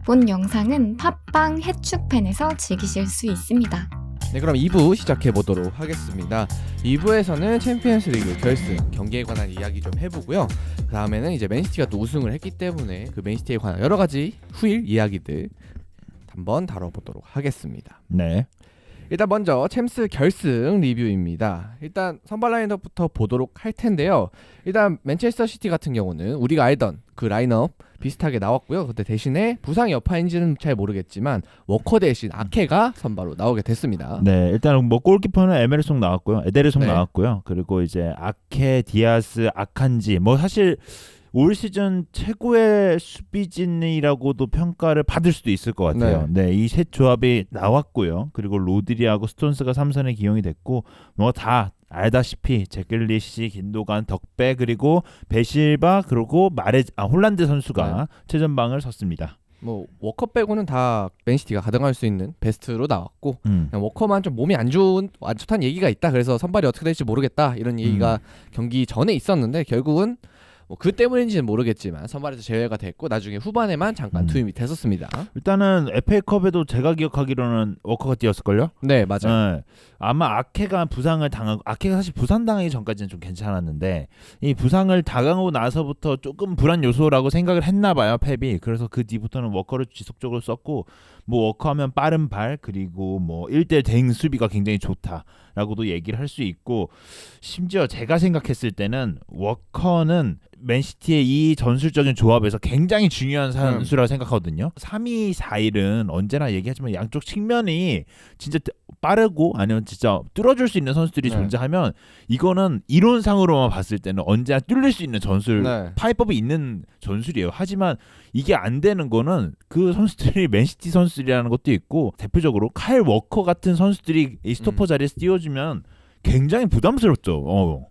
본 영상은 팟빵 해축팬에서 즐기실 수 있습니다. 네, 그럼 2부 시작해 보도록 하겠습니다. 2부에서는 챔피언스 리그 결승 경기에 관한 이야기 좀 해보고요. 그 다음에는 이제 맨시티가 또 우승을 했기 때문에 그 맨시티에 관한 여러 가지 후일 이야기들 한번 다뤄보도록 하겠습니다. 네. 일단 먼저 챔스 결승 리뷰입니다. 일단 선발 라인업부터 보도록 할 텐데요. 일단 맨체스터 시티 같은 경우는 우리가 알던 그 라인업 비슷하게 나왔고요. 근데 대신에 부상 여파인지는 잘 모르겠지만 워커 대신 아케가 선발로 나오게 됐습니다. 네, 일단은 뭐 골키퍼는 에메르송 나왔고요. 에데르송 네. 나왔고요. 그리고 이제 아케, 디아스, 아칸지 뭐 사실 올 시즌 최고의 수비진이라고도 평가를 받을 수도 있을 것 같아요. 네, 이 셋 조합이 나왔고요. 그리고 로드리하고 스톤스가 3선에 기용이 됐고 뭐 다 알다시피 제글리시, 긴도간, 덕배 그리고 베실바 그리고 홀란드 선수가 최전방을 섰습니다. 뭐 워커 빼고는 다 맨시티가 가등할 수 있는 베스트로 나왔고 그냥 워커만 좀 몸이 안 좋다는 얘기가 있다. 그래서 선발이 어떻게 될지 모르겠다 이런 얘기가 경기 전에 있었는데 결국은 뭐 그 때문인지는 모르겠지만 선발에서 제외가 됐고 나중에 후반에만 잠깐 투입이 됐었습니다. 일단은 FA컵에도 제가 기억하기로는 워커가 뛰었을걸요? 네, 맞아요. 네. 아마 아케가 부상을 당하고 아케가 사실 부상 당하기 전까지는 좀 괜찮았는데 이 부상을 당하고 나서부터 조금 불안 요소라고 생각을 했나 봐요, 펩이. 그래서 그 뒤부터는 워커를 지속적으로 썼고 뭐 워커하면 빠른 발 그리고 뭐 1대 대응 수비가 굉장히 좋다라고도 얘기를 할 수 있고 심지어 제가 생각했을 때는 워커는 맨시티의 이 전술적인 조합에서 굉장히 중요한 선수라고 생각하거든요. 3위 4일은 언제나 얘기하지만 양쪽 측면이 진짜 빠르고 아니면 진짜 뚫어줄 수 있는 선수들이 존재하면 이거는 이론상으로만 봤을 때는 언제나 뚫릴 수 있는 전술 파이법이 있는 전술이에요. 하지만 이게 안 되는 거는 그 선수들이 맨시티 선수들이라는 것도 있고 대표적으로 카일 워커 같은 선수들이 이 스토퍼 자리에서 띄워주면 굉장히 부담스럽죠.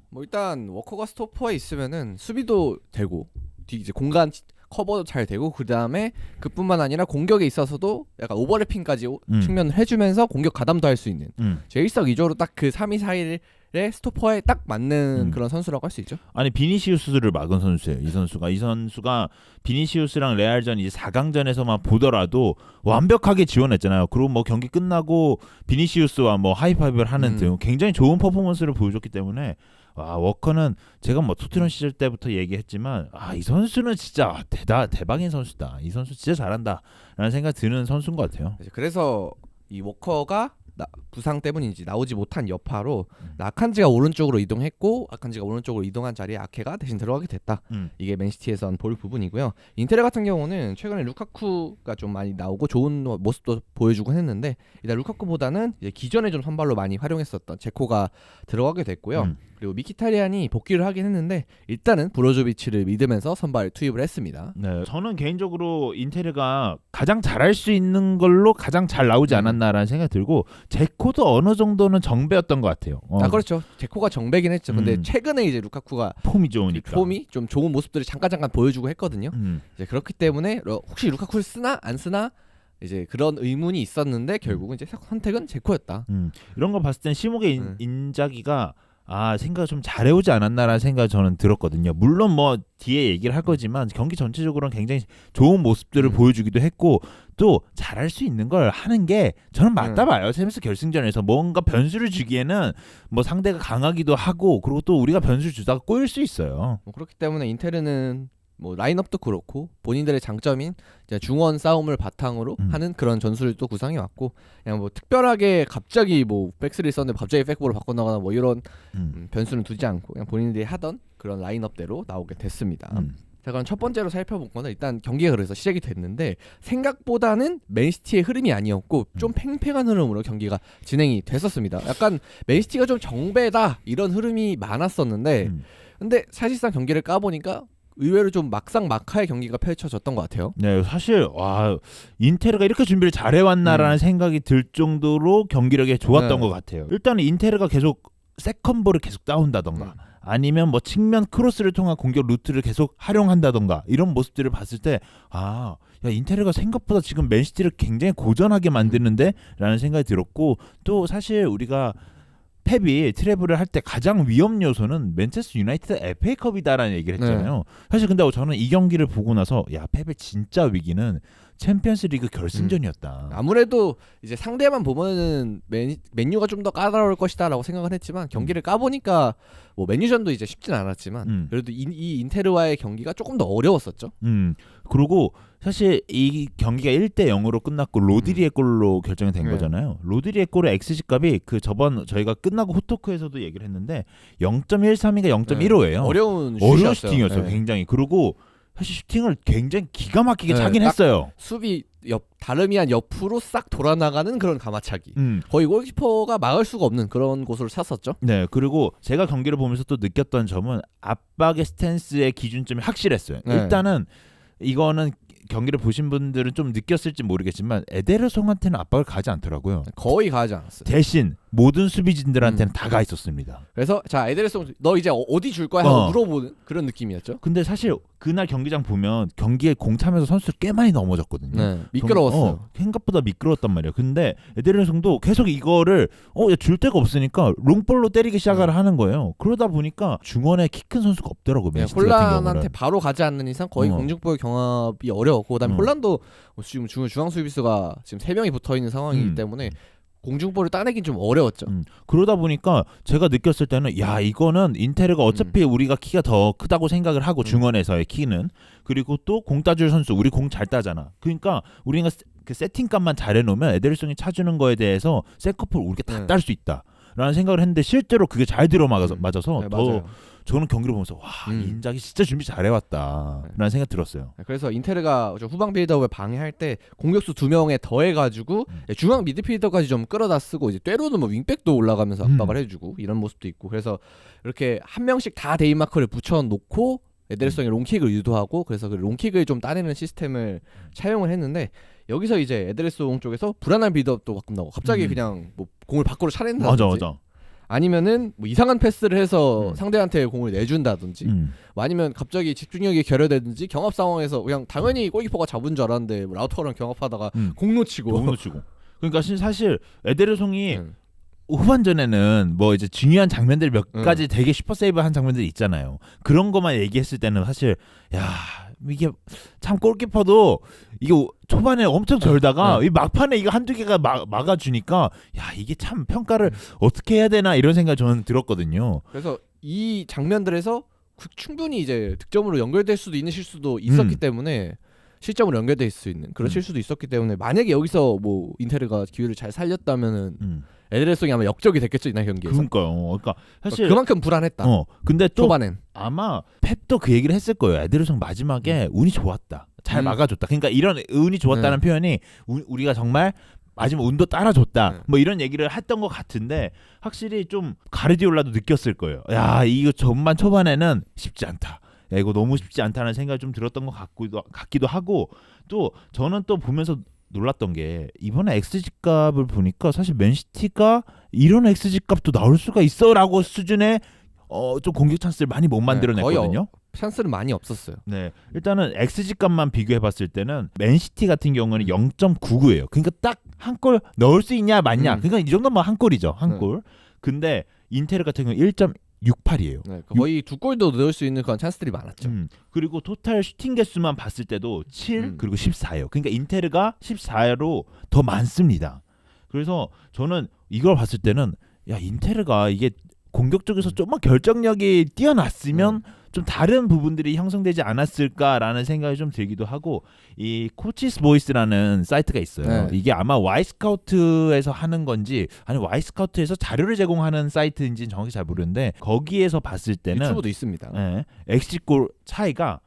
뭐 일단 워커가 스토퍼에 있으면은 수비도 되고 이제 공간 커버도 잘 되고 그 다음에 그뿐만 아니라 공격에 있어서도 약간 오버래핑까지 측면을 해주면서 공격 가담도 할 수 있는 제 일석이조로 딱 그 3위 4일의 스토퍼에 딱 맞는 그런 선수라고 할 수 있죠. 아니 비니시우스를 막은 선수예요. 이 선수가 비니시우스랑 레알전 이제 4강전에서만 보더라도 완벽하게 지원했잖아요. 그리고 뭐 경기 끝나고 비니시우스와 뭐 하이파이브를 하는 등 굉장히 좋은 퍼포먼스를 보여줬기 때문에 워커는 제가 뭐 토트넘 시절 때부터 얘기했지만 이 선수는 진짜 대박인 선수다. 이 선수 진짜 잘한다라는 생각 드는 선수인 것 같아요. 그래서 이 워커가 부상 때문인지 나오지 못한 여파로 아칸지가 오른쪽으로 이동했고 아칸지가 오른쪽으로 이동한 자리에 아케가 대신 들어가게 됐다. 이게 맨시티에선 볼 부분이고요. 인테르 같은 경우는 최근에 루카쿠가 좀 많이 나오고 좋은 모습도 보여주곤 했는데 일단 루카쿠보다는 이제 기존에 좀 선발로 많이 활용했었던 제코가 들어가게 됐고요. 그리고 미키타리안이 복귀를 하긴 했는데 일단은 브로조비치를 믿으면서 선발 투입을 했습니다. 네, 저는 개인적으로 인테르가 가장 잘할 수 있는 걸로 가장 잘 나오지 않았나라는 생각이 들고 제코도 어느 정도는 정배였던 것 같아요. 그렇죠. 제코가 정배긴 했죠. 근데 최근에 이제 루카쿠가 폼이 좋으니까 폼이 좀 좋은 모습들을 잠깐 보여주고 했거든요. 이제 그렇기 때문에 혹시 루카쿠를 쓰나 안 쓰나 이제 그런 의문이 있었는데 결국은 이제 선택은 제코였다. 이런 거 봤을 땐 시목의 인자기가 생각을 좀 잘해오지 않았나라는 생각이 저는 들었거든요. 물론 뭐 뒤에 얘기를 할 거지만 경기 전체적으로는 굉장히 좋은 모습들을 보여주기도 했고 또 잘할 수 있는 걸 하는 게 저는 맞다 봐요. 챔스 결승전에서 뭔가 변수를 주기에는 뭐 상대가 강하기도 하고 그리고 또 우리가 변수를 주다가 꼬일 수 있어요. 그렇기 때문에 인테르는 뭐 라인업도 그렇고 본인들의 장점인 이제 중원 싸움을 바탕으로 하는 그런 전술을 또 구상해 왔고 그냥 뭐 특별하게 갑자기 뭐 백스를 썼는데 갑자기 백보로 바꿔나가나 뭐 이런 변수는 두지 않고 그냥 본인들이 하던 그런 라인업대로 나오게 됐습니다. 자, 그럼 첫 번째로 살펴본 거는 일단 경기가 그래서 시작이 됐는데 생각보다는 맨시티의 흐름이 아니었고 좀 팽팽한 흐름으로 경기가 진행이 됐었습니다. 약간 맨시티가 좀 정배다 이런 흐름이 많았었는데 근데 사실상 경기를 까보니까 의외로 좀 막상막하의 경기가 펼쳐졌던 것 같아요. 네, 사실 인테르가 이렇게 준비를 잘해왔나라는 생각이 들 정도로 경기력이 좋았던 것 같아요. 일단은 인테르가 계속 세컨볼을 계속 따온다던가 아니면 뭐 측면 크로스를 통한 공격 루트를 계속 활용한다던가 이런 모습들을 봤을 때 인테르가 생각보다 지금 맨시티를 굉장히 고전하게 만드는데 라는 생각이 들었고 또 사실 우리가 펩이 트래블을 할 때 가장 위험 요소는 맨체스터 유나이티드 FA컵이다라는 얘기를 했잖아요. 사실 근데 저는 이 경기를 보고 나서 펩의 진짜 위기는 챔피언스리그 결승전이었다. 아무래도 이제 상대만 보면은 맨유가 좀 더 까다로울 것이다라고 생각을 했지만 경기를 까보니까 뭐 맨유전도 이제 쉽진 않았지만 그래도 이 인테르와의 경기가 조금 더 어려웠었죠. 그리고 사실 이 경기가 1대0으로 끝났고 로드리의 골로 결정이 된 거잖아요. 로드리의 골의 XG 값이 그 저번 저희가 끝나고 호토크에서도 얘기를 했는데 0.13인가 0.15예요. 어려운 슈팅이었어요. 굉장히. 그리고 사실 슈팅을 굉장히 기가 막히게 차긴 딱 했어요. 수비 다름이 한 옆으로 싹 돌아나가는 그런 가마차기. 거의 골키퍼가 막을 수가 없는 그런 곳으로 찼었죠. 네, 그리고 제가 경기를 보면서 또 느꼈던 점은 압박의 스탠스의 기준점이 확실했어요. 일단은 이거는 경기를 보신 분들은 좀 느꼈을지 모르겠지만 에데르송한테는 압박을 가지 않더라고요. 거의 가지 않았어요. 대신 모든 수비진들한테는 다 가 있었습니다. 그래서 자 에데르송 너 이제 어디 줄 거야 하고 물어보는 그런 느낌이었죠. 근데 사실 그날 경기장 보면 경기에 공 차면서 선수들 꽤 많이 넘어졌거든요. 네, 미끄러웠어요. 생각보다 미끄러웠단 말이에요. 근데 에데르송도 계속 이거를 줄 데가 없으니까 롱볼로 때리기 시작을 하는 거예요. 그러다 보니까 중원에 키 큰 선수가 없더라고요. 맨시티 같은 홀란한테 경우는. 바로 가지 않는 이상 거의 공중볼 경합이 어려웠고 그다음에 홀란도 지금 중앙 수비수가 지금 3명이 붙어 있는 상황이기 때문에 공중볼을 따내긴 좀 어려웠죠. 그러다 보니까 제가 느꼈을 때는 야 이거는 인테르가 어차피 우리가 키가 더 크다고 생각을 하고 중원에서의 키는 그리고 또 공 따줄 선수 우리 공 잘 따잖아. 그러니까 우리가 그 세팅값만 잘 해놓으면 에데르송이 차주는 거에 대해서 세컨볼 우리가 다 딸 수 있다. 라는 생각을 했는데 실제로 그게 잘 들어맞아서 더 맞아요. 저는 경기를 보면서 와 인작이 진짜 준비 잘해왔다 라는 생각 들었어요. 그래서 인테르가 좀 후방 빌드업을 방해할 때 공격수 2명에 더해가지고 중앙 미드필더까지 좀 끌어다 쓰고 이제 때로는 뭐 윙백도 올라가면서 압박을 해주고 이런 모습도 있고 그래서 이렇게 한 명씩 다 데인마크를 붙여놓고 에데르송이 롱킥을 유도하고 그래서 그 롱킥을 좀 따내는 시스템을 차용을 했는데 여기서 이제 에데르송 쪽에서 불안한 빌드업도 가끔 나오고 갑자기 그냥 뭐 공을 밖으로 차낸다든지 맞아. 아니면은 뭐 이상한 패스를 해서 상대한테 공을 내준다든지 뭐 아니면 갑자기 집중력이 결여되든지 경합 상황에서 그냥 당연히 골키퍼가 잡은 줄 알았는데 뭐 라우터랑 경합하다가 공 놓치고 그러니까 사실 에데르송이 후반전에는 뭐 이제 중요한 장면들 몇 가지 되게 슈퍼 세이브한 장면들이 있잖아요. 그런 것만 얘기했을 때는 사실 야 이게 참 골키퍼도 이게 초반에 엄청 절다가 이 막판에 이거 한두 개가 막아주니까 야 이게 참 평가를 어떻게 해야 되나 이런 생각이 저는 들었거든요. 그래서 이 장면들에서 충분히 이제 득점으로 연결될 수도 있는 실수도 있었기 때문에 실점으로 연결될 수 있는 그런 실수도 있었기 때문에 만약에 여기서 뭐 인테르가 기회를 잘 살렸다면은 에데르송이 아마 역적이 됐겠죠 이날 경기에서. 그러니까요. 그러니까 사실 그만큼 불안했다. 근데 또 초반엔 아마 펩도 그 얘기를 했을 거예요. 에데르송 마지막에 운이 좋았다. 잘 막아줬다. 그러니까 이런 운이 좋았다는 표현이 우리가 정말 마지막 운도 따라줬다. 뭐 이런 얘기를 했던 것 같은데 확실히 좀 가르디올라도 느꼈을 거예요. 야 이거 전반 초반에는 쉽지 않다. 야, 이거 너무 쉽지 않다는 생각이 좀 들었던 것 같기도 하고 또 저는 또 보면서 놀랐던 게 이번에 XG 값을 보니까 사실 맨시티가 이런 XG 값도 나올 수가 있어라고 수준의 좀 공격 찬스를 많이 못 만들어냈거든요. 찬스는 많이 없었어요. 네, 일단은 XG 값만 비교해봤을 때는 맨시티 같은 경우는 0.99예요. 그러니까 딱 한 골 넣을 수 있냐 맞냐. 그러니까 이 정도면 한 골이죠, 한 골. 근데 인테르 같은 경우 1.68이에요. 네, 거의 2골도 넣을 수 있는 그런 찬스들이 많았죠. 그리고 토탈 슈팅 개수만 봤을 때도 7 그리고 14예요. 그러니까 인테르가 14로 더 많습니다. 그래서 저는 이걸 봤을 때는 야 인테르가 이게 공격 쪽에서 좀만 결정력이 뛰어났으면 좀 다른 부분들이 형성되지 않았을까라는 생각이 좀 들기도 하고 이 코치스 보이스라는 사이트가 있어요. 이게 아마 와이스카우트에서 하는 건지 아니 와이스카우트에서 자료를 제공하는 사이트인지는 정확히 잘 모르는데 거기에서 봤을 때는 유튜브도 있습니다. XG골 차이가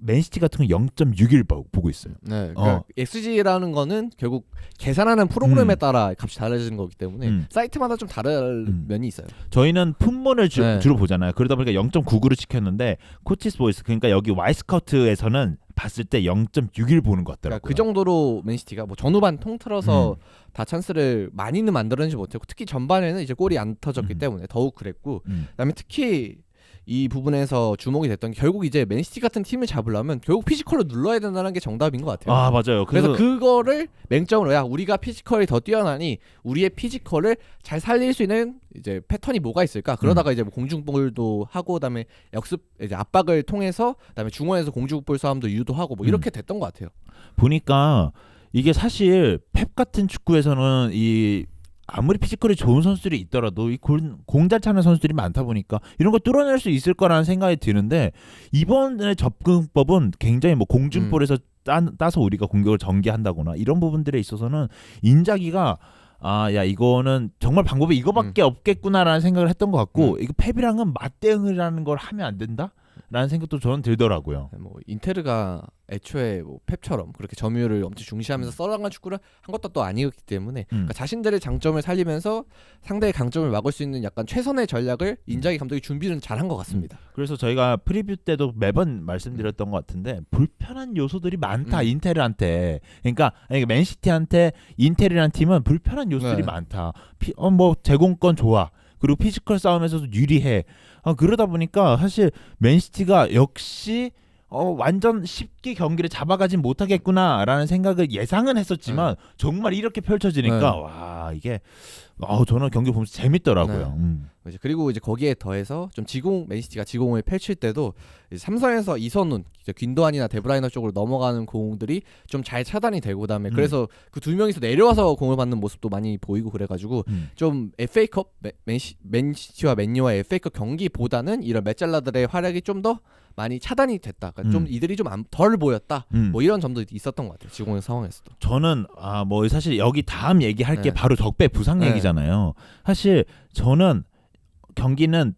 맨시티 같은 건 0.61 보고 있어요. 네, 그러니까 XG라는 거는 결국 계산하는 프로그램에 따라 값이 달라지는 거기 때문에 사이트마다 좀 다른 면이 있어요. 저희는 품문을 주로 보잖아요. 그러다 보니까 0.99로 찍혔는데 코치스 보이스 그러니까 여기 와이스카우트에서는 봤을 때 0.61 보는 것 같더라고요. 그러니까 그 정도로 맨시티가 뭐 전후반 통틀어서 다 찬스를 많이는 만들어내지 못했고 특히 전반에는 이제 골이 안 터졌기 때문에 더욱 그랬고 그다음에 특히 이 부분에서 주목이 됐던 게 결국 이제 맨시티 같은 팀을 잡으려면 결국 피지컬로 눌러야 된다는 게 정답인 것 같아요. 아 맞아요. 그래서 그거를 맹점으로 야 우리가 피지컬이 더 뛰어나니 우리의 피지컬을 잘 살릴 수 있는 이제 패턴이 뭐가 있을까? 그러다가 이제 뭐 공중볼도 하고 그다음에 역습 이제 압박을 통해서 그다음에 중원에서 공중볼 싸움도 유도하고 뭐 이렇게 됐던 것 같아요. 보니까 이게 사실 펩 같은 축구에서는 이 아무리 피지컬이 좋은 선수들이 있더라도 이 공잘 차는 선수들이 많다 보니까 이런 걸 뚫어낼 수 있을 거라는 생각이 드는데 이번에 접근법은 굉장히 뭐 공중볼에서 따서 우리가 공격을 전개한다거나 이런 부분들에 있어서는 인자기가 야 이거는 정말 방법이 이거밖에 없겠구나라는 생각을 했던 것 같고 이거 펩이랑은 맞대응이라는 걸 하면 안 된다라는 생각도 저는 들더라고요. 뭐 인테르가 애초에 뭐 펩처럼 그렇게 점유율을 엄청 중시하면서 썰어간 축구를 한 것도 또 아니었기 때문에 그러니까 자신들의 장점을 살리면서 상대의 강점을 막을 수 있는 약간 최선의 전략을 인자기 감독이 준비는 잘한 것 같습니다. 그래서 저희가 프리뷰 때도 매번 말씀드렸던 것 같은데 불편한 요소들이 많다 인테르한테. 그러니까 맨시티한테 인테르라는 팀은 불편한 요소들이 많다. 뭐 제공권 좋아. 그리고 피지컬 싸움에서도 유리해. 그러다 보니까 사실 맨시티가 역시 완전 쉽게 경기를 잡아가진 못하겠구나라는 생각을 예상은 했었지만 정말 이렇게 펼쳐지니까 와 이게 저는 경기 보면서 재밌더라고요. 그리고 이제 거기에 더해서 좀 맨시티가 지공을 펼칠 때도 이제 삼선에서 이선훈, 균도안이나 데브라이너 쪽으로 넘어가는 공들이 좀 잘 차단이 되고 그다음에 그래서 그 두 명이서 내려와서 공을 받는 모습도 많이 보이고 그래가지고 좀 FA컵 맨시티와 맨유와 FA컵 경기보다는 이런 메잘라들의 활약이 좀 더 많이 차단이 됐다. 그러니까 좀 이들이 좀 덜 보였다. 뭐 이런 점도 있었던 것 같아요. 지공의 상황에서도. 저는 뭐 사실 여기 다음 얘기할 게 바로 적배 부상 얘기잖아요. 사실 저는 경기는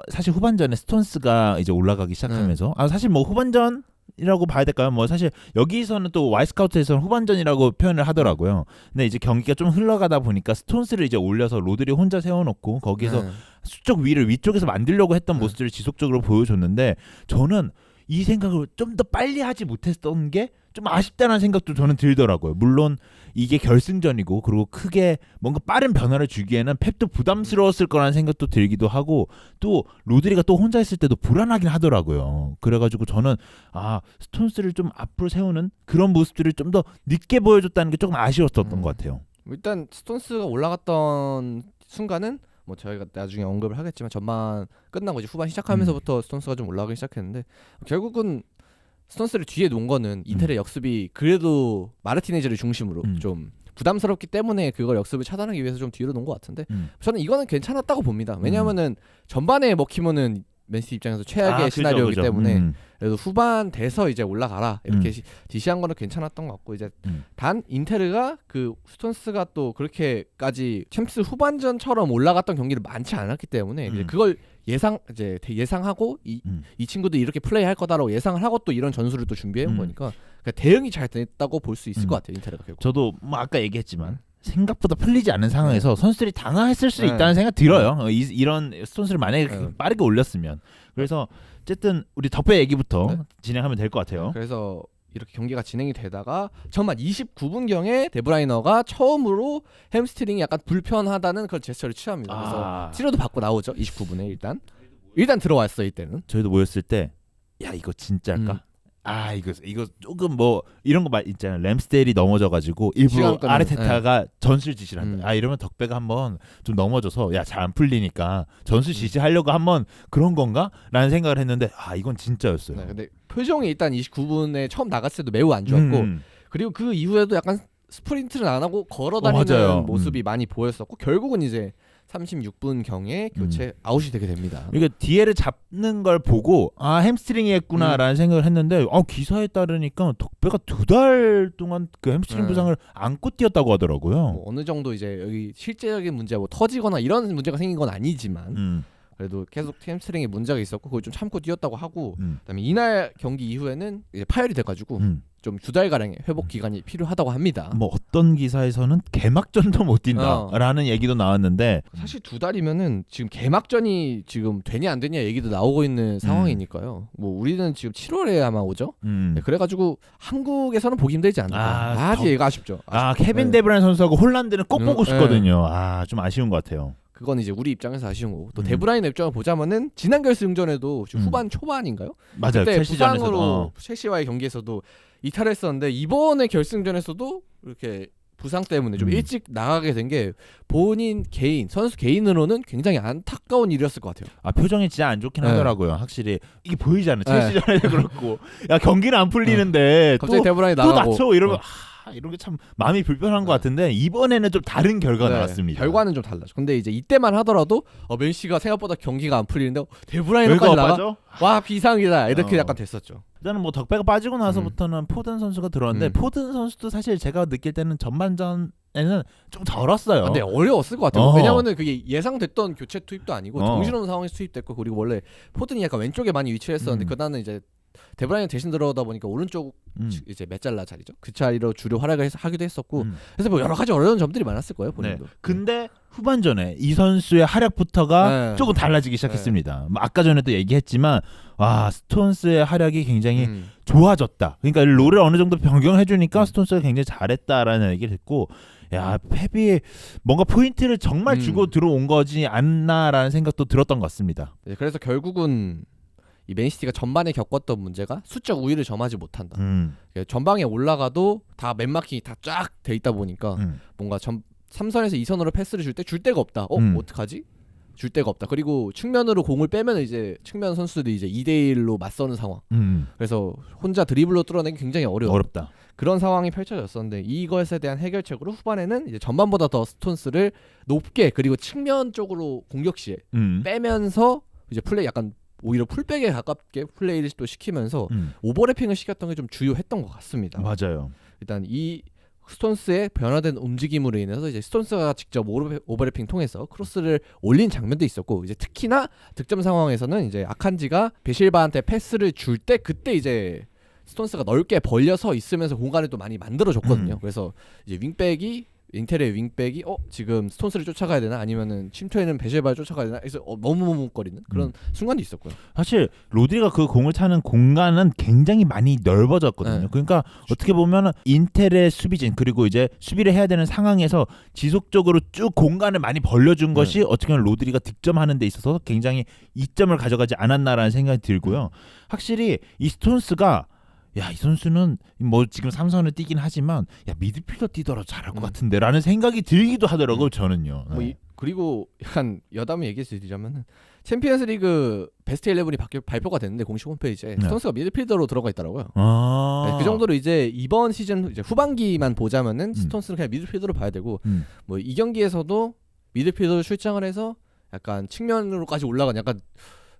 사실 후반전에 스톤스가 이제 올라가기 시작하면서 사실 뭐 후반전이라고 봐야 될까요? 뭐 사실 여기서는 또 와이스카우트에서는 후반전이라고 표현을 하더라고요. 근데 이제 경기가 좀 흘러가다 보니까 스톤스를 이제 올려서 로드리 혼자 세워놓고 거기서 수적 위를 위쪽에서 만들려고 했던 모습들을 지속적으로 보여줬는데 저는 이 생각을 좀 더 빨리 하지 못했던 게 좀 아쉽다는 생각도 저는 들더라고요. 물론 이게 결승전이고 그리고 크게 뭔가 빠른 변화를 주기에는 펩도 부담스러웠을 거라는 생각도 들기도 하고 또 로드리가 또 혼자 있을 때도 불안하긴 하더라고요. 그래가지고 저는 스톤스를 좀 앞으로 세우는 그런 모습들을 좀 더 늦게 보여줬다는 게 조금 아쉬웠던 것 같아요. 일단 스톤스가 올라갔던 순간은 뭐 저희가 나중에 언급을 하겠지만 전반 끝나고 이제 후반 시작하면서부터 스톤스가 좀 올라가기 시작했는데 결국은 스톤스를 뒤에 놓은 거는 인텔의 역습이 그래도 마르티네즈를 중심으로 좀 부담스럽기 때문에 그걸 역습을 차단하기 위해서 좀 뒤로 놓은 것 같은데 저는 이거는 괜찮았다고 봅니다. 왜냐하면은 전반에 먹히면은 맨시티 입장에서 최악의 시나리오이기 그죠. 때문에 그래도 후반 돼서 이제 올라가라 이렇게 지시한 거는 괜찮았던 것 같고 이제 단 인테르가 그 스톤스가 또 그렇게까지 챔스 후반전처럼 올라갔던 경기를 많지 않았기 때문에 이제 그걸 예상하고 이 친구들이 이렇게 플레이할 거다라고 예상을 하고 또 이런 전술을 또 준비해 온 거니까 그러니까 대응이 잘 됐다고 볼 수 있을 것 같아요 인테르가 결국. 저도 뭐 아까 얘기했지만 생각보다 풀리지 않는 상황에서 선수들이 당황했을 수 있다는 생각 들어요. 이런 스톤스를 만약에 빠르게 올렸으면. 그래서 어쨌든 우리 덕배 얘기부터 진행하면 될 것 같아요. 그래서 이렇게 경기가 진행이 되다가 전반 29분경에 데브라이너가 처음으로 햄스트링이 약간 불편하다는 그런 제스처를 취합니다. 그래서 치료도 받고 나오죠. 29분에 일단 들어왔어요 이때는. 저희도 모였을 때 야 이거 진짜일까? 이거 조금 뭐 이런 거 말 있잖아요. 램스데일이 넘어져가지고 일부러 아르테타가 전술 지시를 한다. 이러면 덕배가 한번 좀 넘어져서 야 잘 안 풀리니까 전술 지시하려고 한번 그런 건가? 라는 생각을 했는데 이건 진짜였어요. 네, 근데 표정이 일단 29분에 처음 나갔을 때도 매우 안 좋았고 그리고 그 이후에도 약간 스프린트를 안 하고 걸어다니는 모습이 많이 보였었고 결국은 이제 36분 경에 교체 아웃이 되게 됩니다. 이게 뒤에를 잡는 걸 보고 햄스트링이었구나라는 생각을 했는데 기사에 따르니까 덕배가 2달 동안 그 햄스트링 부상을 안고 뛰었다고 하더라고요. 뭐 어느 정도 이제 여기 실제적인 문제 뭐 터지거나 이런 문제가 생긴 건 아니지만 그래도 계속 햄스트링에 문제가 있었고 그걸 좀 참고 뛰었다고 하고 그다음에 이날 경기 이후에는 이제 파열이 돼가지고 좀 2달가량의 회복 기간이 필요하다고 합니다. 뭐 어떤 기사에서는 개막전도 못 뛴다라는 얘기도 나왔는데 사실 2달이면은 지금 개막전이 지금 되냐 안 되냐 얘기도 나오고 있는 상황이니까요. 뭐 우리는 지금 7월에 아마 오죠. 네, 그래가지고 한국에서는 보기 힘들지 않을까. 얘가 아쉽죠. 케빈 데브라인 선수하고 홀란드는 꼭 보고 싶거든요. 좀 아쉬운 것 같아요. 그건 이제 우리 입장에서 아쉬운 거고 또 음. 데브라이너 입장을 보자면은 지난 결승전에도 지금 음. 후반 초반인가요? 맞아요. 그때 첼시전에서도. 부상으로 첼시와의 경기에서도 이탈을 했었는데 이번에 결승전에서도 이렇게 부상 때문에 좀 일찍 나가게 된 게 본인 개인 선수 개인으로는 굉장히 안타까운 일이었을 것 같아요. 아 표정이 진짜 안 좋긴 네. 하더라고요. 확실히 이게 보이잖아요. 네. 첼시전에도 그렇고 야 경기는 안 풀리는데 갑자기 또 데브라이너 또 나가고 다쳐 이러면 이런 게 참 마음이 불편한 것 같은데 이번에는 좀 다른 결과가 네, 나왔습니다. 결과는 좀 달라져. 근데 이제 이때만 하더라도 맨시가 생각보다 경기가 안 풀리는데 데브라이너까지 나가. 빠져? 와 비상이다 이렇게 어. 약간 됐었죠. 일단은 뭐 덕배가 빠지고 나서부터는 포든 선수가 들어왔는데 포든 선수도 사실 제가 느낄 때는 전반전에는 좀 덜었어요. 근데 어려웠을 것 같아요. 어. 왜냐면은 그게 예상됐던 교체 투입도 아니고 어. 정신없는 상황에서 투입됐고 그리고 원래 포든이 약간 왼쪽에 많이 위치했었는데 그다음에 이제 데브라이너 대신 들어오다 보니까 오른쪽 이제 메잘라 자리죠. 그 자리로 주로 활약을 하기도 했었고 그래서 뭐 여러 가지 어려운 점들이 많았을 거예요 본인도. 네. 근데 후반전에 이 선수의 활약부터가 네. 조금 달라지기 시작했습니다. 뭐 아까 전에도 얘기했지만 와 스톤스의 활약이 굉장히 좋아졌다. 그러니까 롤을 어느 정도 변경해주니까 스톤스가 굉장히 잘했다라는 얘기를 했고 야 펩이 뭔가 포인트를 정말 주고 들어온 거지 않나라는 생각도 들었던 것 같습니다. 네, 그래서 결국은 이 맨시티가 전반에 겪었던 문제가 수적 우위를 점하지 못한다. 전방에 올라가도 다 맨마킹이 다 쫙 돼 있다 보니까 뭔가 3선에서 2선으로 패스를 줄 데가 없다. 어떡하지? 줄 데가 없다. 그리고 측면으로 공을 빼면 이제 측면 선수들이 이제 2대1로 맞서는 상황. 그래서 혼자 드리블로 뚫어내기 굉장히 어렵다. 그런 상황이 펼쳐졌었는데 이것에 대한 해결책으로 후반에는 이제 전반보다 더 스톤스를 높게 그리고 측면 쪽으로 공격 시에 빼면서 이제 플레이 약간 오히려 풀백에 가깝게 플레이를 또 시키면서 오버래핑을 시켰던 게 좀 주요했던 것 같습니다. 맞아요. 일단 이 스톤스의 변화된 움직임으로 인해서 이제 스톤스가 직접 오버래핑 통해서 크로스를 올린 장면도 있었고 이제 특히나 득점 상황에서는 이제 아칸지가 베실바한테 패스를 줄 때 그때 이제 스톤스가 넓게 벌려서 있으면서 공간을 또 많이 만들어줬거든요. 그래서 이제 윙백이 인텔의 윙백이 지금 스톤스를 쫓아가야 되나 아니면은 침투에는 베실바를 쫓아가야 되나 해서 너무 머뭇거리는 그런 순간도 있었고요. 사실 로드리가 그 공을 차는 공간은 굉장히 많이 넓어졌거든요. 네. 그러니까 어떻게 보면 인텔의 수비진 그리고 이제 수비를 해야 되는 상황에서 지속적으로 쭉 공간을 많이 벌려준 것이 어떻게 보면 로드리가 득점하는 데 있어서 굉장히 이점을 가져가지 않았나라는 생각이 들고요. 확실히 이 스톤스가 야, 이 선수는 뭐 지금 삼선을 뛰긴 하지만 야 미드필더 뛰더라도 잘할 것 같은데라는 생각이 들기도 하더라고요. 저는요. 네. 그리고 약간 여담을 얘기해드리자면은 챔피언스리그 베스트 11이 발표가 됐는데 공식 홈페이지에 스톤스가 미드필더로 들어가 있더라고요. 네, 그 정도로 이제 이번 시즌 이제 후반기만 보자면은 스톤스는 그냥 미드필더로 봐야 되고 뭐 이 경기에서도 미드필더로 출장을 해서 약간 측면으로까지 올라간 약간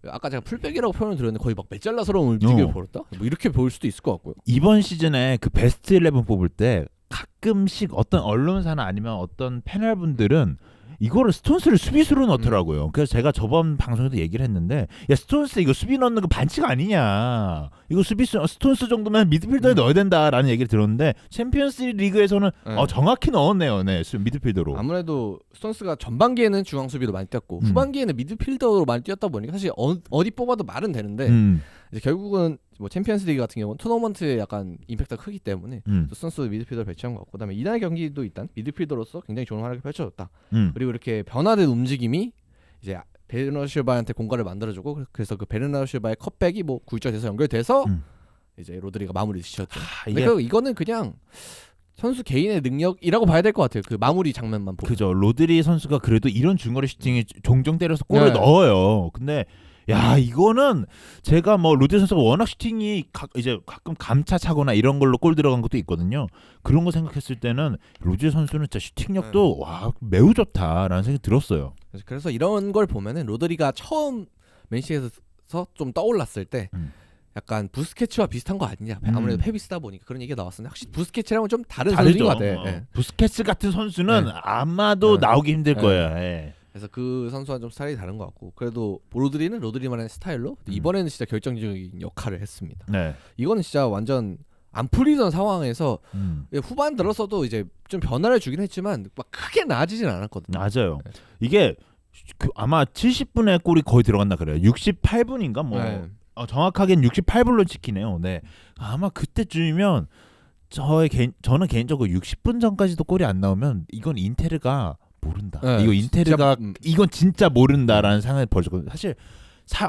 아까 제가 풀백이라고 표현을 드렸는데 거의 막 메잘라스러운 움직임을 벌였다? 뭐 이렇게 볼 수도 있을 것 같고요. 이번 시즌에 그 베스트 11 뽑을 때 가끔씩 어떤 언론사나 아니면 어떤 패널분들은 이거를 스톤스를 수비수로 넣더라고요. 그래서 제가 저번 방송에도 얘기를 했는데 야 스톤스 이거 수비 넣는 거 반칙 아니냐. 이거 수비수 스톤스 정도면 미드필더에 넣어야 된다라는 얘기를 들었는데 챔피언스 리그에서는 정확히 넣었네요. 네, 미드필더로. 아무래도 스톤스가 전반기에는 중앙 수비로 많이 뛰었고 후반기에는 미드필더로 많이 뛰었다 보니까 사실 어디 뽑아도 말은 되는데 이제 결국은 뭐 챔피언스 리그 같은 경우는 토너먼트에 약간 임팩트가 크기 때문에 스톤스 미드필더를 배치한 것 같고 그다음에 이날 경기도 일단 미드필더로서 굉장히 좋은 활약을 펼쳐줬다. 그리고 이렇게 변화된 움직임이 이제 베르나르도 실바한테 공간을 만들어주고 그래서 그 베르나르도 실바의 컷백이 뭐 굴절돼서 연결돼서 이제 로드리가 마무리 지었죠. 이거는 그냥 선수 개인의 능력이라고 봐야 될 것 같아요. 그 마무리 장면만 보면. 그죠. 로드리 선수가 그래도 이런 중거리 슈팅이 종종 때려서 골을 넣어요. 근데 야 이거는 제가 뭐 로드리 선수가 워낙 슈팅이 이제 가끔 감차 차거나 이런 걸로 골 들어간 것도 있거든요. 그런 거 생각했을 때는 로드리 선수는 진짜 슈팅력도 와 매우 좋다라는 생각이 들었어요. 그래서 이런 걸 보면은 로드리가 처음 맨시티에서 좀 떠올랐을 때 약간 부스케츠와 비슷한 거 아니냐. 아무래도 펩이 쓰다 보니까 그런 얘기가 나왔었는데 확실히 부스케츠랑은 좀 다른 선수인 것 같아요. 네. 부스케츠 같은 선수는 아마도 나오기 힘들 거예요. 네. 그래서 그 선수와 좀 스타일이 다른 것 같고 그래도 로드리는 로드리만의 스타일로 이번에는 진짜 결정적인 역할을 했습니다. 네. 이거는 진짜 완전 안 풀리던 상황에서 후반 들어서도 이제 좀 변화를 주긴 했지만 막 크게 나아지진 않았거든요. 맞아요. 이게 아마 70분에 골이 거의 들어갔나 그래요. 68분인가 뭐 정확하게는 68분로 찍히네요. 네. 아마 그때쯤이면 저는 개인적으로 60분 전까지도 골이 안 나오면 이건 인테르가 모른다. 네, 이거 인테르가 진짜, 이건 진짜 모른다라는 생각이 벌었거든요. 사실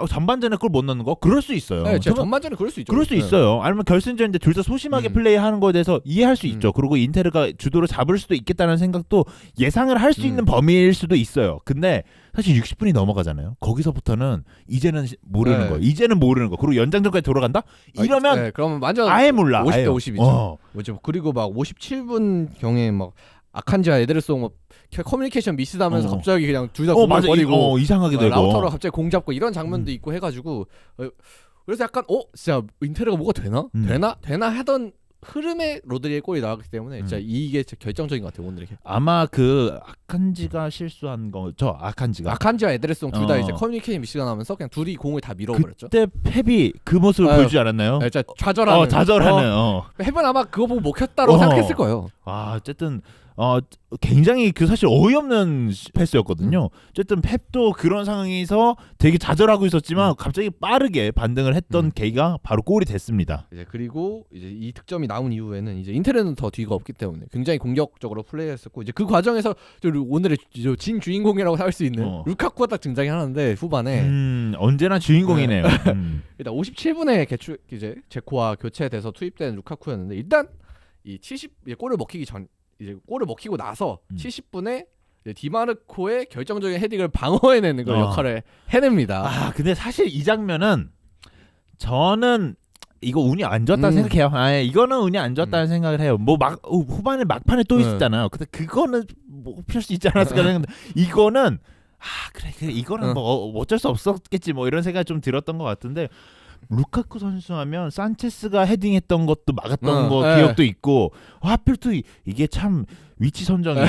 전반전에 골 못 넣는 거 그럴 수 있어요. 네, 진짜 전반전에 그럴 수 있죠. 그럴 수 네. 있어요. 아니면 결승전인데 둘 다 소심하게 플레이하는 거에 대해서 이해할 수 있죠. 그리고 인테르가 주도를 잡을 수도 있겠다는 생각도 예상을 할 수 있는 범위일 수도 있어요. 근데 사실 60분이 넘어가잖아요. 거기서부터는 이제는 모르는 네. 거. 이제는 모르는 거. 그리고 연장전까지 돌아간다? 이러면 네, 그러면 완전 아예 몰라. 50대 아예. 50이죠. 뭐죠? 그리고 막 57분 경에 막 아칸지와 에데르송 막 커뮤니케이션 미스하면서 갑자기 그냥 둘 다 공을 맞아. 버리고 이상하게 되고. 라우타로 갑자기 공 잡고 이런 장면도 있고 해가지고 그래서 약간 진짜 인테르가 뭐가 되나 하던 흐름에 로드리의 골이 나왔기 때문에 진짜 이게 진짜 결정적인 것 같아요 오늘. 아마 그 아칸지가 실수한 거죠. 아칸지와 에데르송 둘 다 이제 커뮤니케이션 미스가 나면서 그냥 둘이 공을 다 밀어버렸죠. 그때 펩이 그 모습을 보여주지 않았나요? 네, 진짜 좌절하는. 좌절하는. 펩은 아마 그거 보고 먹혔다고 생각했을 거예요. 어쨌든 굉장히 그 사실 어이없는 패스였거든요. 어쨌든 펩도 그런 상황에서 되게 좌절하고 있었지만 갑자기 빠르게 반등을 했던 계기가 바로 골이 됐습니다. 이제 그리고 이제 이 득점이 나온 이후에는 이제 인테르는 더 뒤가 없기 때문에 굉장히 공격적으로 플레이했었고 이제 그 과정에서 오늘의 진 주인공이라고 할 수 있는 루카쿠가 딱 등장이 하는데 후반에 언제나 주인공이네요. 일단 57분에 이제 제코와 교체돼서 투입된 루카쿠였는데 일단 이 70 골을 먹히기 전 이제 골을 먹히고 나서 70분에 디마르코의 결정적인 헤딩을 방어해내는 그런 역할을 해냅니다. 근데 사실 이 장면은 저는 이거 운이 안 좋았다는 생각해요. 이거는 운이 안 좋았다는 생각을 해요. 뭐 후반에 막판에 또 있었잖아요. 근데 그거는 뭐 필 수 있지 않았을까 생각했는데 이거는 그래 이거는 뭐 어쩔 수 없었겠지 뭐 이런 생각이 좀 들었던 것 같은데 루카쿠 선수 하면 산체스가 헤딩했던 것도 막았던 거 기억도 있고 하필 또 이게 참 위치 선정이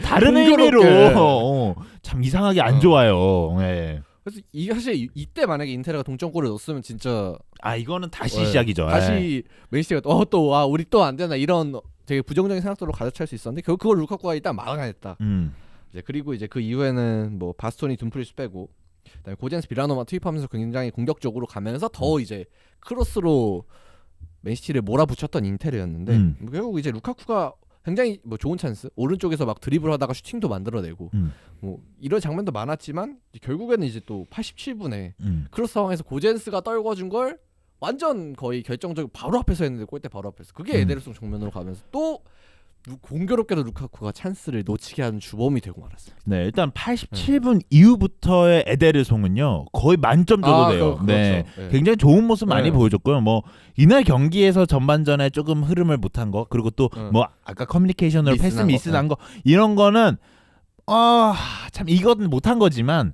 다른 의미로 참 이상하게 안 좋아요. 네. 그래서 이게 사실 이때 만약에 인테르가 동점골을 넣었으면 진짜 이거는 다시 시작이죠. 다시 맨시티가 우리 또 안 되나 이런 되게 부정적인 생각들로 가득 찰 수 있었는데 그걸 루카쿠가 일단 막아냈다. 이제 그리고 이제 그 이후에는 뭐 바스토니 둠프리스 빼고 그다음에 고젠스 비라노만 투입하면서 굉장히 공격적으로 가면서 더 이제 크로스로 맨시티를 몰아붙였던 인테르였는데 결국 이제 루카쿠가 굉장히 뭐 좋은 찬스 오른쪽에서 막 드리블하다가 슈팅도 만들어내고 뭐 이런 장면도 많았지만 결국에는 이제 또 87분에 크로스 상황에서 고젠스가 떨궈준 걸 완전 거의 결정적으로 바로 앞에서 했는데 골대 바로 앞에서 그게 에데르송 정면으로 가면서 또 공교롭게도 루카쿠가 찬스를 놓치게 하는 주범이 되고 말았어요. 네, 일단 87분 이후부터의 에데르송은요 거의 만점 정도 돼요. 그렇죠. 네, 굉장히 좋은 모습 많이 보여줬고요. 뭐 이날 경기에서 전반전에 조금 흐름을 못한 거 그리고 또 뭐 아까 커뮤니케이션으로 패스 미스난 거 이런 거는 참 이거는 못한 거지만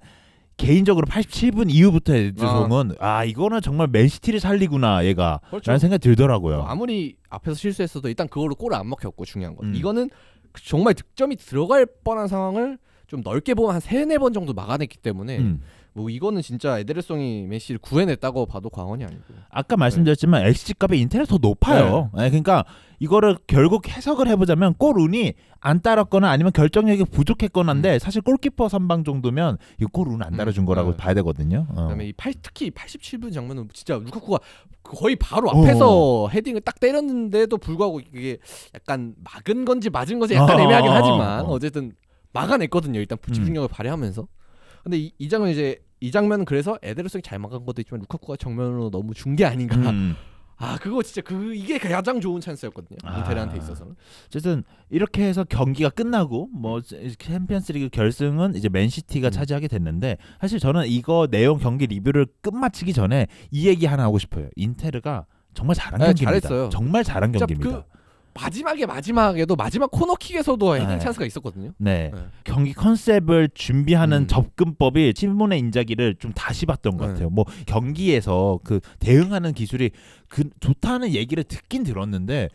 개인적으로 87분 이후부터의 에데르송은 이거는 정말 맨시티를 살리구나 얘가 그렇죠. 라는 생각이 들더라고요. 아무리 앞에서 실수했어도 일단 그걸로 골을 안 먹혔고 중요한 건 이거는 정말 득점이 들어갈 뻔한 상황을 좀 넓게 보면 한 3-4번 정도 막아냈기 때문에 뭐 이거는 진짜 에데르송이 메시를 구해냈다고 봐도 과언이 아니고 아까 말씀드렸지만 XG값이 인테르 더 높아요. 그러니까 이거를 결국 해석을 해보자면 골운이 안 따랐거나 아니면 결정력이 부족했거나인데 사실 골키퍼 선방 정도면 이 골운 안 따라준 거라고 봐야 되거든요. 그다음에 특히 87분 장면은 진짜 루카쿠가 거의 바로 앞에서 헤딩을 딱 때렸는데도 불구하고 이게 약간 막은 건지 맞은 건지 약간 애매하긴 하지만 어쨌든 막아냈거든요. 일단 집중력을 발휘하면서. 근데 이 장면 이 장면은 그래서 에데르송이 잘 막은 것도 있지만 루카쿠가 정면으로 너무 준 게 아닌가. 그거 진짜 이게 가장 좋은 찬스였거든요. 인테르한테 있어서는. 어쨌든 이렇게 해서 경기가 끝나고 뭐 챔피언스리그 결승은 이제 맨시티가 차지하게 됐는데 사실 저는 이거 내용 경기 리뷰를 끝마치기 전에 이 얘기 하나 하고 싶어요. 인테르가 정말 잘한 경기입니다. 잘했어요. 정말 잘한 경기입니다. 마지막에도 마지막 코너킥에서도 헤딩 찬스가 있었거든요. 네. 경기 컨셉을 준비하는 접근법이 시몬의 인자기를 좀 다시 봤던 것 같아요. 뭐 경기에서 그 대응하는 기술이 좋다는 얘기를 듣긴 들었는데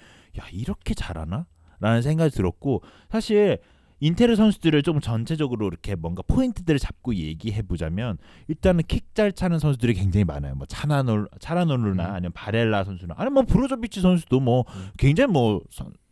이렇게 잘하나? 라는 생각이 들었고 사실 인테르 선수들을 좀 전체적으로 이렇게 뭔가 포인트들을 잡고 얘기해 보자면 일단은 킥 잘 차는 선수들이 굉장히 많아요. 뭐 차라놀루나 아니면 바렐라 선수나 아니면 뭐 브로조비치 선수도 뭐 굉장히 뭐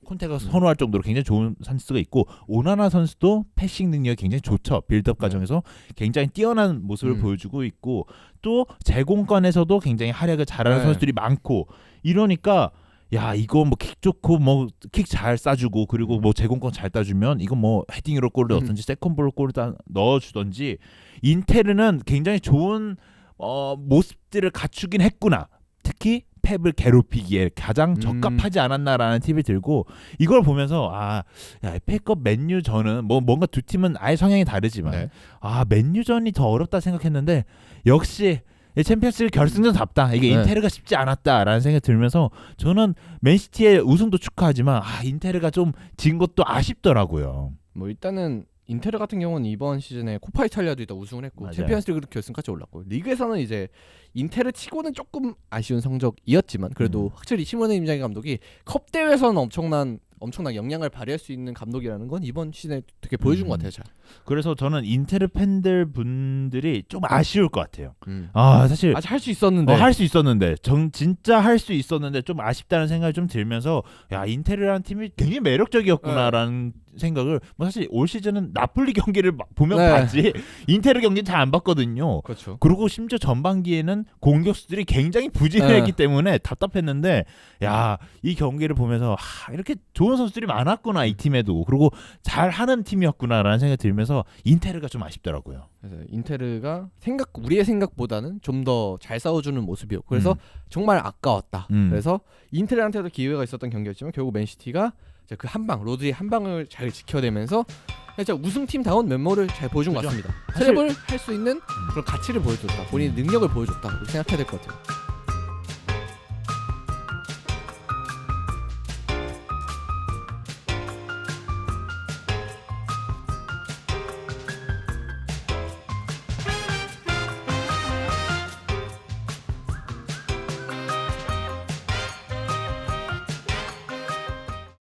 콘테가 선호할 정도로 굉장히 좋은 선수가 있고 오나나 선수도 패싱 능력이 굉장히 좋죠. 빌드업 과정에서 굉장히 뛰어난 모습을 보여주고 있고 또 제공권에서도 굉장히 활약을 잘하는 선수들이 많고 이러니까 야 이거 뭐 킥 좋고 뭐 킥 잘 쏴주고 그리고 뭐 제공권 잘 따주면 이거 뭐 헤딩으로 골을 넣든지 세컨볼로 골을 넣어주든지 인테르는 굉장히 좋은 모습들을 갖추긴 했구나. 특히 펩을 괴롭히기에 가장 적합하지 않았나라는 팁이 들고 이걸 보면서 야 FA컵 맨유전은 뭐 뭔가 두 팀은 아예 성향이 다르지만 네. 맨유전이 더 어렵다 생각했는데 역시 챔피언스리그 결승전답다. 이게 네. 인테르가 쉽지 않았다라는 생각이 들면서 저는 맨시티의 우승도 축하하지만 인테르가 좀 진 것도 아쉽더라고요. 뭐 일단은 인테르 같은 경우는 이번 시즌에 코파 이탈리아도 일단 우승을 했고 맞아요. 챔피언스리그 결승까지 올랐고 리그에서는 이제 인테르 치고는 조금 아쉬운 성적이었지만 그래도 확실히 시모네 인자기 감독이 컵 대회에서는 엄청난 영향을 발휘할 수 있는 감독이라는 건 이번 시즌에 되게 보여준 것 같아요. 잘. 그래서 저는 인테르 팬들 분들이 좀 아쉬울 것 같아요. 사실 아직 할 수 있었는데 할 수 있었는데 진짜 할 수 있었는데 좀 아쉽다는 생각이 좀 들면서 야 인테르라는 팀이 굉장히 매력적이었구나라는 생각을 뭐 사실 올 시즌은 나폴리 경기를 보면 네. 봤지 인테르 경기는 잘 안 봤거든요. 그렇죠. 그리고 심지어 전반기에는 공격수들이 굉장히 부진했기 때문에 답답했는데 야 이 경기를 보면서 이렇게 좋은 선수들이 많았구나 이 팀에도 그리고 잘하는 팀이었구나라는 생각이 들면서 인테르가 좀 아쉽더라고요. 그래서 인테르가 우리의 생각보다는 좀 더 잘 싸워주는 모습이었고 그래서 정말 아까웠다. 그래서 인테르한테도 기회가 있었던 경기였지만 결국 맨시티가 그 로드리의 한 방을 잘 지켜내면서 진짜 우승팀다운 면모를 잘 보여준 것 같습니다. 트래블 할 수 있는 그런 가치를 보여줬다. 본인의 능력을 보여줬다. 그렇게 생각해야 될 것 같아요.